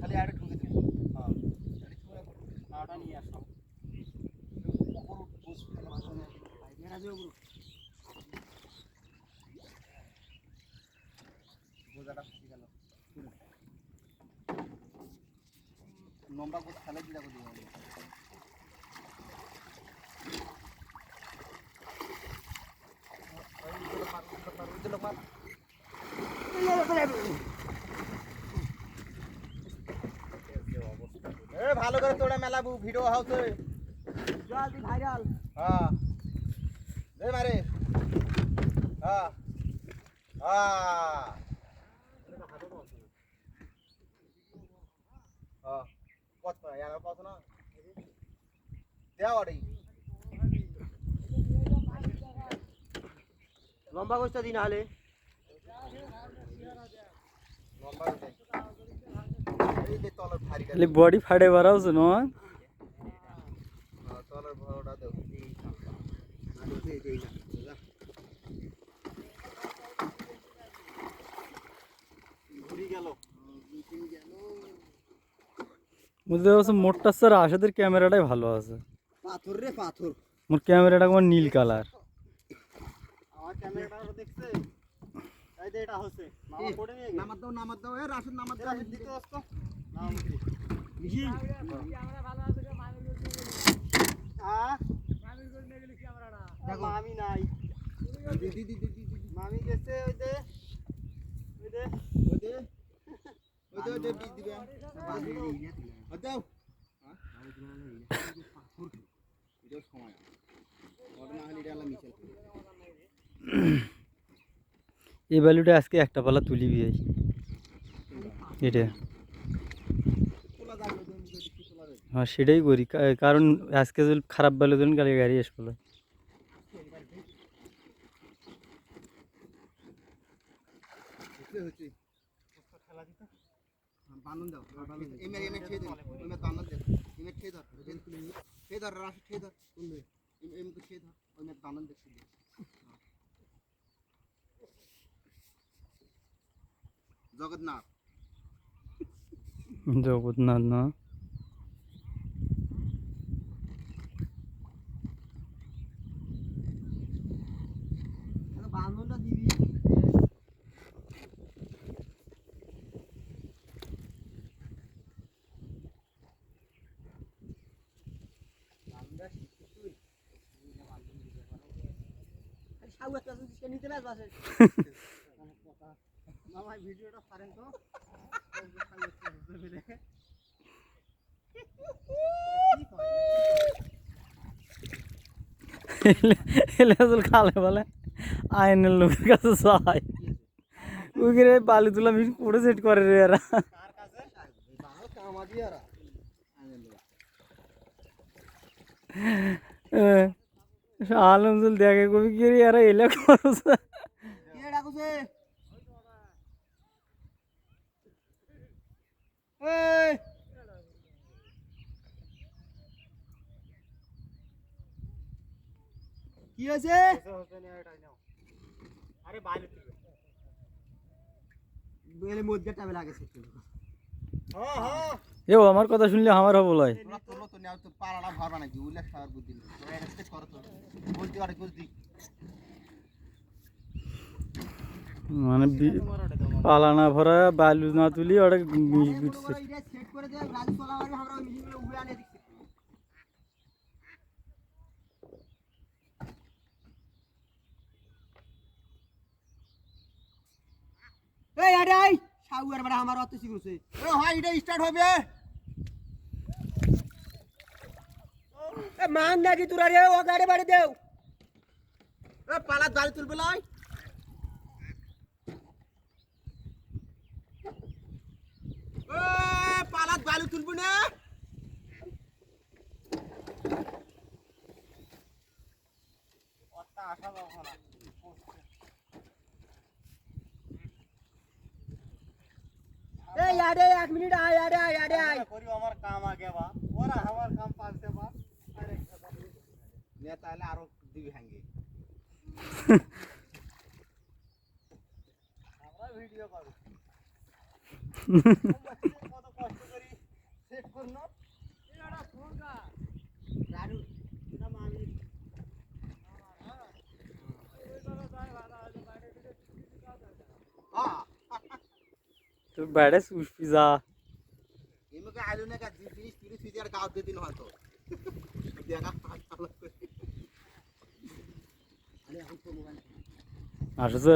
খালি আড়ে ঢুকে দিবি। হ্যাঁ নাটা নিয়ে আসলাম উপর বস আইডিয়া আছে উপর বোঝাটা ফুটে গেল লম্বা করে ফেলে দিলা করে দিবি ভালো করে তোড়া মেলাবু ভিডিও হাউসে জলদি ভাইরাল হ্যাঁ দে মারে হ্যাঁ হ্যাঁ হ্যাঁ কত না यार কত না দেওয়াড়ি লম্বা গোছটা দিন আলে লম্বা এই যে তলর ভারী খালি বডি ফাড়ে বাড়াওছ না তলর ভরটা দেও ঘুরি গেল বুঝতে পারছো মোটটা স্যার আশাদের ক্যামেরাটাই ভালো আছে পাথর রে পাথর মোর ক্যামেরাটা আমার নীল কালার আমার ক্যামেরাটা দেখছে এই যে এটা হচ্ছে মামা পড়ে নিয়ে নামাত দাও এ রাশিদ নামাত দাও দিতে আসতো নাম কি মিহি ক্যামেরা ভালো আছে কে মামির গোল নিয়ে গেলি হ্যাঁ মামির গোল নিয়ে গেলি ক্যামেরাটা দেখো মামি নাই দি মামি গেছে ওই দে বিজ দিবে দাও এটা সময় ঘটনা হলি ডালা মিছিল এই বালুটা আজকে একটা পালা তুলিবি এই এটা হ্যাঁ সেটাই করি কারণ আজকে যদি খারাপ বালু ধরুন কালকে গাড়ি আসবো বান্ধন দাও এমে ঠে দাও এমে বান্ধন দাও এমে ঠে দাও ঠে দাও রাশ ঠে দাও এমে ঠে দাও এমে বান্ধন দেখছি জগন্নাথ জগন্নাথ না বান্ধনটা দিবি মামা ভিডিওটা পারেন তো খালে বলে আইনের লোকের কাছে যায় ওইখানে বালি তুলা মিশন করে সেট করে রে এরা আলমজুল দেখে কবি কি এরা এলে করছে কি হয়েছে আরে বাইরে বেলে মধ্যে টাবে লাগেছে হ্যাঁ হ্যাঁ এও আমার কথা শুনলে আমার হবো লয় তোরা তোলো তো নাও তো পাড়াটা ভরবা নাকি উল্লেখ খাবার বুদ্ধি তোরা এটা চেক করো তো বলতে পারে বুদ্ধি মানে পালানা ভরা বালু না তুলি ওটা সেট করে দে গাড়ি চলাবার আমরা ওই মিশিং গুলো উড়ে আনে দিচ্ছি এই আরে আই সাউয়ার বড় আমার অত শিখছে ও হয় এটা স্টার্ট হবে এ মান নাকি তোরা রে ও গাড়ি বাড়ি দেও এ পালা জাল তুলবে লয় এ পালা জাল তুলবে না ওটা আশা দাও না ए यार 1 मिनट आ यार करी আমার কাম আগে বা ওরা আমার কাম পালতে বা আরে নে তাহলে আরো দিবি ভাঙে আমরা ভিডিও করব কত কষ্ট করে তোর ব্যাডে সুস পিজা এমকে আইলো না কা জিনিস তিরিশ পিস আর গাও দিন হয়তো দেখা আরে এখন তো মোবাইল আসছে